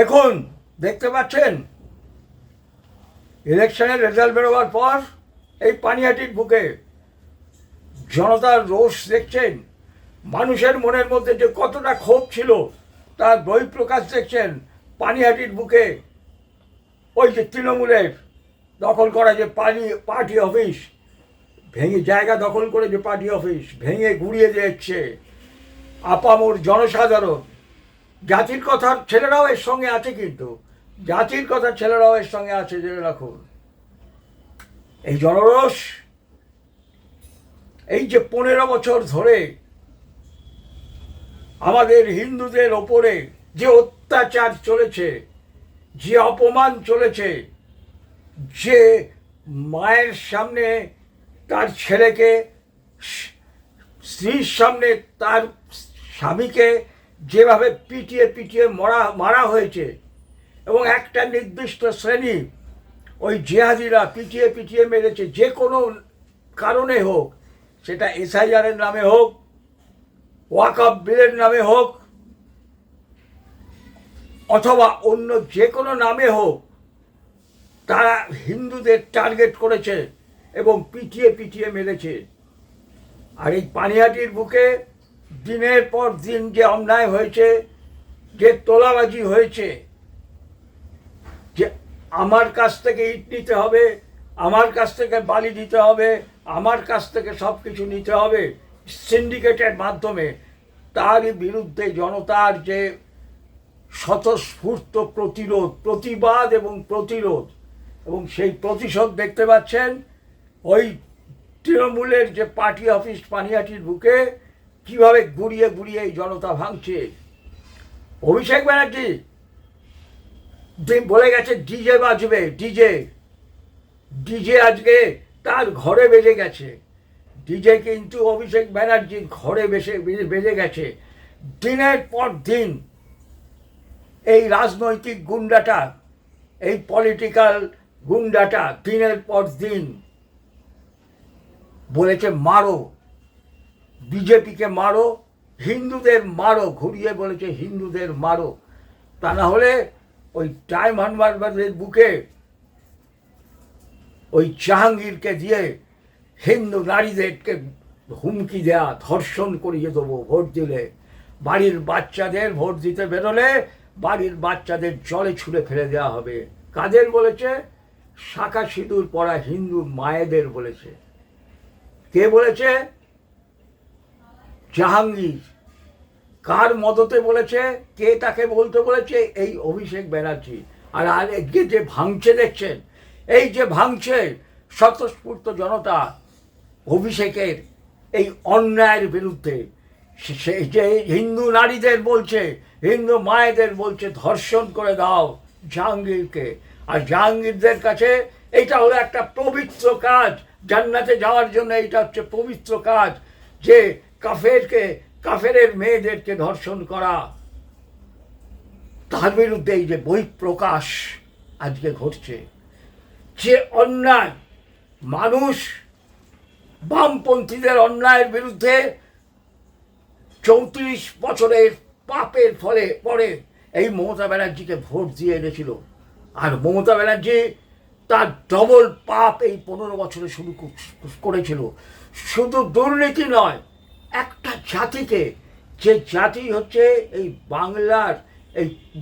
দেখুন, দেখতে পাচ্ছেন ইলেকশনের রেজাল্ট বেরোবার পর এই পানিহাটির বুকে জনতার রোষ দেখছেন। মানুষের মনের মধ্যে যে কতটা ক্ষোভ ছিল তার বহিঃপ্রকাশ দেখছেন পানিহাটির বুকে। ওই যে তৃণমূলের দখল করা যে পার্টি অফিস ভেঙে, জায়গা দখল করে যে পার্টি অফিস ভেঙে গুড়িয়ে দিচ্ছে আপামর জনসাধারণ। জাতির কথার ছেলেরাও এর সঙ্গে আছে, কিন্তু জাতির কথার ছেলেরাও এর সঙ্গে আছে, জেনে রাখুন। এই জনরোষ, এই যে 15 বছর ধরে আমাদের হিন্দুদের ওপরে যে অত্যাচার চলেছে, যে অপমান চলেছে, যে মায়ের সামনে তার ছেলেকে, স্ত্রীর সামনে তার স্বামীকে যেভাবে পিটিয়ে পিটিয়ে মারা হয়েছে, এবং একটা নির্দিষ্ট শ্রেণী ওই জেহাদিরা পিটিয়ে পিটিয়ে মেরেছে, যে কোনো কারণে হোক, সেটা এসআইআরের নামে হোক, ওয়াকফ বিলের নামে হোক, অথবা অন্য যে কোনো নামে হোক, তারা হিন্দুদের টার্গেট করেছে এবং পিটিয়ে পিটিয়ে মেরেছে। আর এই পানিহাটির বুকে দিনের পর দিন যে অন্যায় হয়েছে, যে তোলাবাজি হয়েছে, যে আমার কাছ থেকে ইট নিতে হবে, আমার কাছ থেকে বালি দিতে হবে, আমার কাছ থেকে সব কিছু নিতে হবে সিন্ডিকেটের মাধ্যমে, তারই বিরুদ্ধে জনতার যে স্বতঃস্ফূর্ত প্রতিবাদ এবং প্রতিরোধ, এবং সেই প্রতিশোধ দেখতে পাচ্ছেন ওই তৃণমূলের যে পার্টি অফিস পানিহাটির বুকে কিভাবে গুড়িয়ে গুড়িয়ে এই জনতা ভাঙছে। অভিষেক ব্যানার্জি বলে গেছে ডিজে বাজবে, ডিজে আজকে তার ঘরে বেজে গেছে। ডিজে কিন্তু অভিষেক ব্যানার্জির ঘরে বেজে গেছে। দিনের পর দিন এই রাজনৈতিক গুন্ডাটা, এই পলিটিক্যাল গুন্ডাটা দিনের পর দিন বলেছে মারো, বিজেপিকে মারো, হিন্দুদের মারো, ঘুরিয়ে বলেছে হিন্দুদের মারো, তা না হলে ওই টাইম হানবারবাদের বুকে ওই জাহাঙ্গীরকে দিয়ে হিন্দু নারীদেরকে হুমকি দেয়া, ধর্ষণ করিয়ে দেবো ভোট দিলে, বাড়ির বাচ্চাদের ভোট দিতে বেরোলে বাড়ির বাচ্চাদের জলে ছুঁড়ে ফেলে দেওয়া হবে। কাদের বলেছে? শাঁখা সিঁদুর পরা হিন্দু মায়েদের বলেছে। কে বলেছে? জাহাঙ্গীর। কার মদতে বলেছে? কে তাকে বলতে বলেছে? এই অভিষেক ব্যানার্জি। আর আজকে যে ভাঙছে দেখছেন, এই যে ভাঙছে স্বতঃস্ফূর্ত জনতা অভিষেকের এই অন্যায়ের বিরুদ্ধে, সেই যে হিন্দু নারীদের বলছে, হিন্দু মায়েদের বলছে ধর্ষণ করে দাও জাহাঙ্গীরকে। আর জাহাঙ্গীরদের কাছে এইটা হলো একটা পবিত্র কাজ, জান্নাতে যাওয়ার জন্য এইটা হচ্ছে পবিত্র কাজ, যে কাফেরের মেয়েদেরকে ধর্ষণ করা। তার বিরুদ্ধে এই যে বহিঃপ্রকাশ আজকে ঘটছে, যে অন্যায়, মানুষ বামপন্থীদের অন্যায়ের বিরুদ্ধে 34 বছরের পাপের পরে এই মমতা ব্যানার্জিকে ভোট দিয়ে এনেছিল। আর মমতা ব্যানার্জি তার ডবল পাপ এই 15 বছরে শুরু করেছিল। শুধু দুর্নীতি নয়, একটা জাতিকে, যে জাতি হচ্ছে এই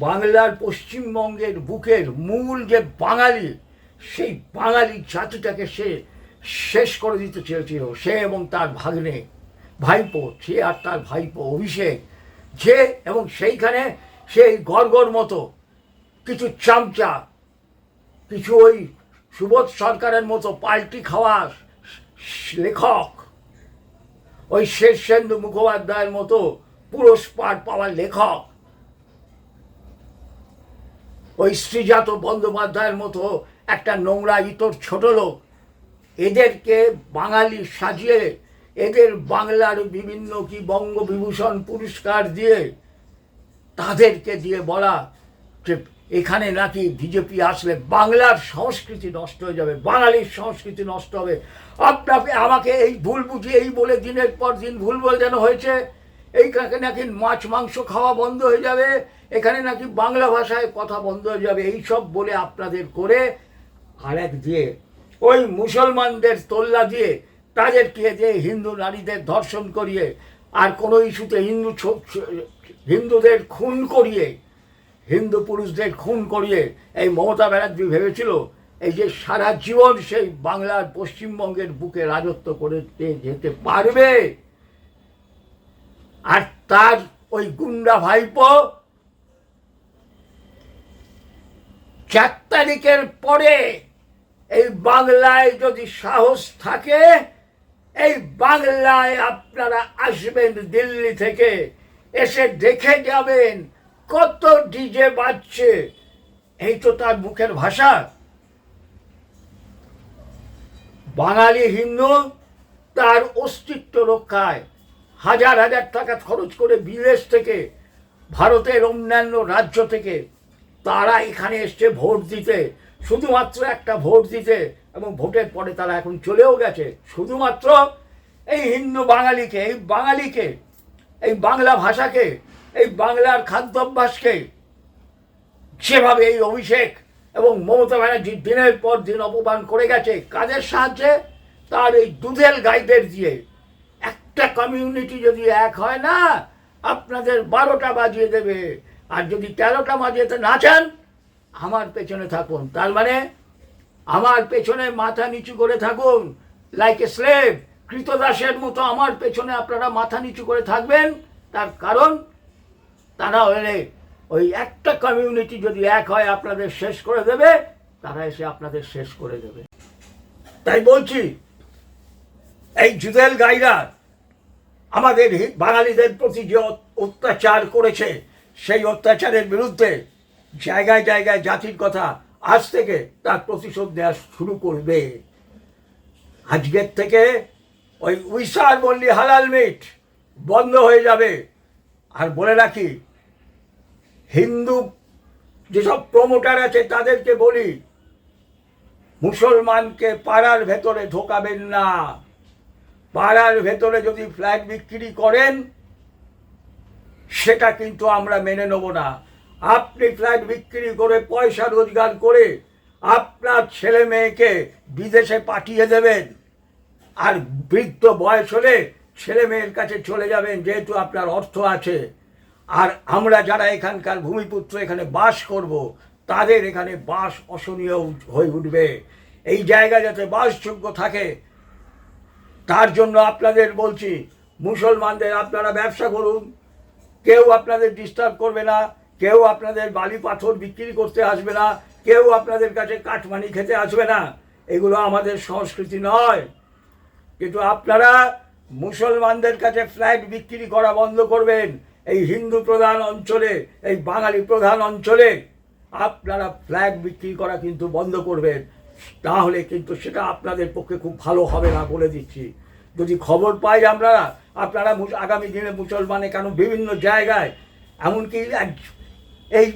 বাংলার পশ্চিমবঙ্গের বুকের মূল যে বাঙালি, সেই বাঙালি জাতিটাকে সে শেষ করে দিতে চেয়েছিল, সে এবং তার ভাইপো, সে আর তার ভাইপো অভিষেক, যে এবং সেইখানে সেই গড়গড় মতো কিছু চামচা, কিছু ওই সুবোধ সরকারের মতো পাল্টি খাওয়া লেখক, ওই শীর্ষেন্দু মুখোপাধ্যায়ের মতো পুরস্কার পাওয়া লেখক, ওই শ্রীজাত বন্দ্যোপাধ্যায়ের মতো একটা নোংরা ইতর ছোট লোক, এদেরকে বাঙালি সাজিয়ে, এদের বাংলার বিভিন্ন কি বঙ্গবিভূষণ পুরস্কার দিয়ে, তাদেরকে দিয়ে বলা যে এখানে নাকি বিজেপি আসলে বাংলার সংস্কৃতি নষ্ট হয়ে যাবে, বাঙালির সংস্কৃতি নষ্ট হবে। আপনাকে আমাকে এই ভুল বুঝিয়ে এই বলে দিনের পর দিন ভুল বলে যেন হয়েছে, এই নাকি মাছ মাংস খাওয়া বন্ধ হয়ে যাবে, এখানে নাকি বাংলা ভাষায় কথা বন্ধ হয়ে যাবে, এইসব বলে আপনাদের করে আরেক দিয়ে ওই মুসলমানদের তোল্লা দিয়ে তাদেরকে দিয়ে হিন্দু নারীদের ধর্ষণ করিয়ে আর কোনো ইস্যুতে হিন্দুদের খুন করিয়ে, হিন্দু পুরুষদের খুন করিয়ে এই মমতা ব্যানার্জি ভেবেছিল এই যে সারা জীবন সেই বাংলার পশ্চিমবঙ্গের বুকে রাজত্ব করে যেতে পারবে। আর তার ওই গুন্ডা ভাইপো 4 তারিখের পরে এই বাংলায় যদি সাহস থাকে, এই বাংলায় আপনারা আসবেন দিল্লি থেকে, এসে দেখে যাবেন কত ডিজে বাজছে। এই তো তার মুখের ভাষা। বাঙালি হিন্দু তার অস্তিত্ব রক্ষায় হাজার হাজার টাকা খরচ করে বিদেশ থেকে, ভারতের অন্যান্য রাজ্য থেকে তারা এখানে এসছে ভোট দিতে, শুধুমাত্র একটা ভোট দিতে, এবং ভোটের পরে তারা এখন চলেও গেছে শুধুমাত্র এই হিন্দু বাঙালিকে, এই বাংলা ভাষাকে, এই বাংলার খাদ্যাভ্যাসকে যেভাবে এই অভিষেক এবং মমতা ব্যানার্জি দিনের পর দিন অপমান করে গেছে, কাদের সাহায্যে? তার এই দুধেল গাইদের দিয়ে। একটা কমিউনিটি যদি এক হয় না, আপনাদের 12টা বাজিয়ে দেবে। আর যদি 13টা বাজিয়েতে না চান, আমার পেছনে থাকুন। তার মানে আমার পেছনে মাথা নিচু করে থাকুন, লাইক এ স্লেভ, কৃতদাসের মতো আমার পেছনে আপনারা মাথা নিচু করে থাকবেন। তার কারণ তারা হলে ওই একটা কমিউনিটি যদি এক হয় আপনাদের শেষ করে দেবে, তারা এসে আপনাদের শেষ করে দেবে। তাই বলছি, এই জুদেল গাইরা আমাদের বাঙালিদের প্রতি যে অত্যাচার করেছে, সেই অত্যাচারের বিরুদ্ধে জায়গায় জায়গায় জাতির কথা আজ থেকে তার প্রতিশোধ নেওয়া শুরু করবে। আজকের থেকে ওই উইসার বললি হালাল মিট বন্ধ হয়ে যাবে। আর বলে রাখি, হিন্দু যেসব প্রমোটার আছে তাদেরকে বলি, মুসলমানকে পাড়ার ভেতরে ঢোকাবেন না। পাড়ার ভেতরে যদি ফ্ল্যাট বিক্রি করেন, সেটা কিন্তু আমরা মেনে নেব না। আপনি ফ্ল্যাট বিক্রি করে পয়সা রোজগার করে আপনার ছেলে মেয়েকে বিদেশে পাঠিয়ে দেবেন, আর বৃদ্ধ বয়স হলে ছেলে মেয়ের কাছে চলে যাবেন, যেহেতু আপনার অর্থ আছে। আর আমরা যারা এখানকার ভূমিপুত্র এখানে বাস করব, তাদের এখানে বাস অসহনীয় হয়ে উঠবে। এই জায়গা যাতে বাসযোগ্য থাকে, তার জন্য আপনাদের বলছি, মুসলমানদের আপনারা ব্যবসা করুন, কেউ আপনাদের ডিস্টার্ব করবে না, কেউ আপনাদের বালি পাথর বিক্রি করতে আসবে না, কেউ আপনাদের কাছে কাঠমানি খেতে আসবে না। এগুলো আমাদের সংস্কৃতি নয়। কিন্তু আপনারা মুসলমানদের কাছে ফ্ল্যাট বিক্রি করা বন্ধ করবেন। এই হিন্দু প্রধান অঞ্চলে, এই বাঙালি প্রধান অঞ্চলে আপনারা ফ্ল্যাট বিক্রি করা কিন্তু বন্ধ করবেন। তাহলে কিন্তু সেটা আপনাদের পক্ষে খুব ভালো হবে না, বলে দিচ্ছি। যদি খবর পাই আপনারা আগামী দিনে মুসলমানে কেন বিভিন্ন জায়গায়, এমনকি এই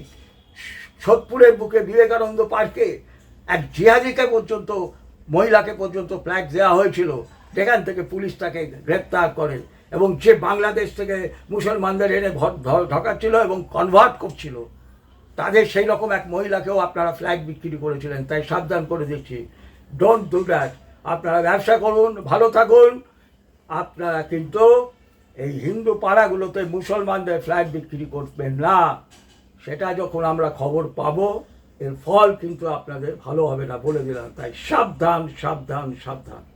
সোদপুরের বুকে বিবেকানন্দ পার্কে এক জিহাদিকে পর্যন্ত, মহিলাকে পর্যন্ত ফ্ল্যাগ দেওয়া হয়েছিল, যেখান থেকে পুলিশ তাকে গ্রেপ্তার করে, এবং যে বাংলাদেশ থেকে মুসলমানদের এনে ঢকাচ্ছিল এবং কনভার্ট করছিল, তাদের সেই রকম এক মহিলাকেও আপনারা ফ্ল্যাগ বিক্রি করেছিলেন। তাই সাবধান করে দিচ্ছি, ডোন্ট ডু দ্যাট। আপনারা ব্যবসা করুন, ভালো থাকুন। আপনারা কিন্তু এই হিন্দু পাড়াগুলোতে মুসলমানদের ফ্ল্যাগ বিক্রি করবেন না। সেটা যখন আমরা খবর পাবো, এর ফল কিন্তু আপনাদের ভালো হবে না, বলে দিলাম। তাই সাবধান, সাবধান, সাবধান।